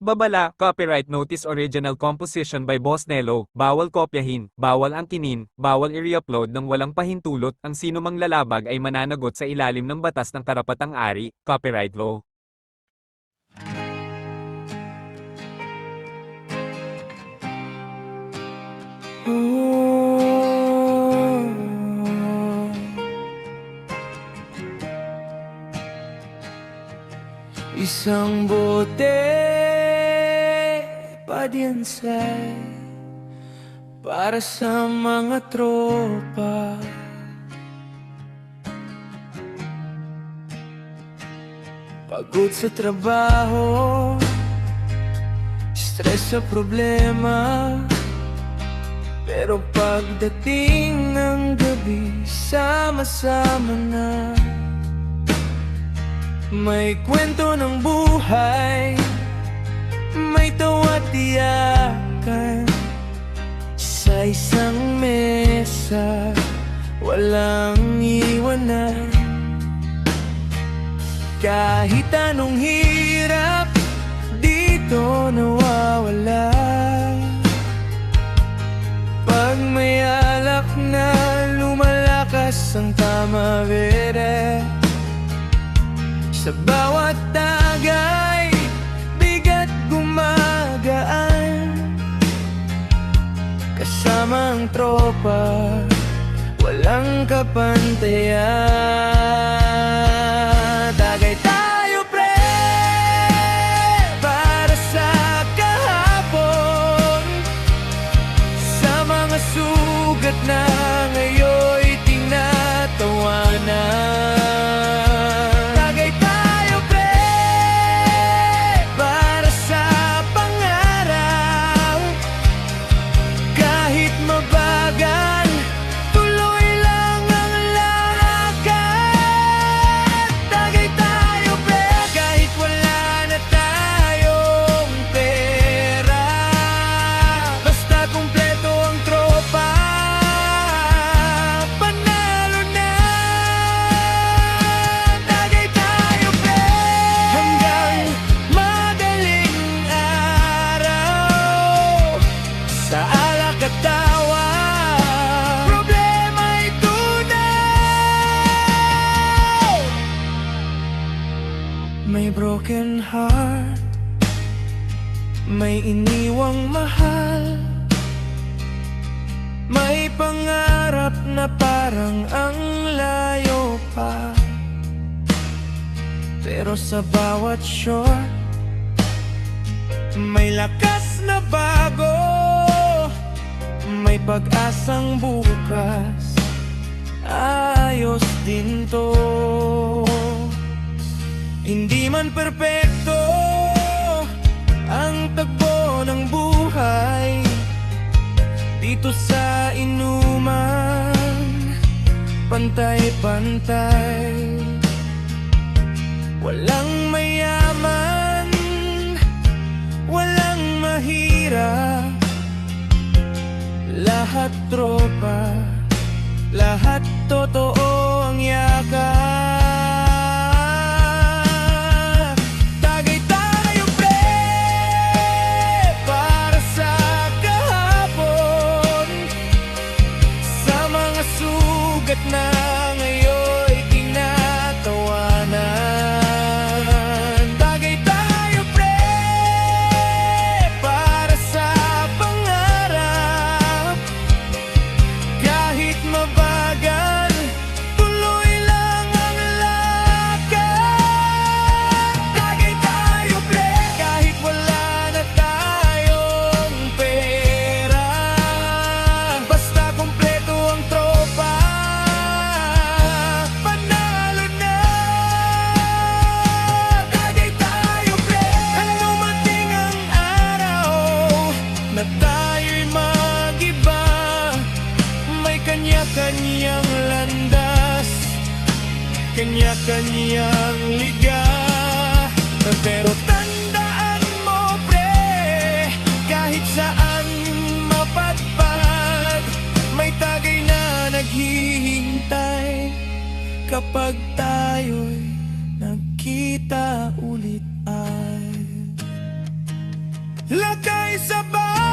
Pagbabala, copyright notice original composition by Boss Nello, bawal kopyahin, bawal angkinin, bawal i-reupload ng walang pahintulot, ang sinumang lalabag ay mananagot sa ilalim ng batas ng karapatang-ari, copyright law. Isang bote padinsay para sa mga tropa. Pagod sa trabaho, stress sa problema, pero pagdating ng gabi, sama-sama na. May kwento ng buhay, may tawa't tiyakan. Sa isang mesa, walang iwanan. Kahit anong hirap, dito nawawala. Pag may alak na, lumalakas ang tamavere. Sa bawat tagay, bigat gumagaan. Kasama ang tropa, walang kapantayan. Tagay tayo pre, para sa kahapon. Sa mga sugat na ngayon'y tinatawanan. May broken heart, may iniwang mahal, may pangarap na parang ang layo pa. Pero sa bawat short, may lakas na bago, may pag-asang bukas, ayos din to. Hindi man perpekto ang tagpo ng buhay, dito sa inuman, pantay-pantay. Walang mayaman, walang mahirap, lahat tropa, lahat totoo ang yakap. Na ngayon'y tinatawanan. Tagay tayo pre, para sa pangarap. Kahit mabagal, tuloy lang ang lakad. Tagay tayo pre, kahit wala na tayong pera, basta kumpleto ang tropa. Na tayo'y mag-iba, may kanya-kanyang landas, kanya-kanyang liga. Pero tandaan mo pre, kahit saan mapadpad, may tagay na naghihintay. Kapag tayo'y nagkita ulit ay lakay sa bahay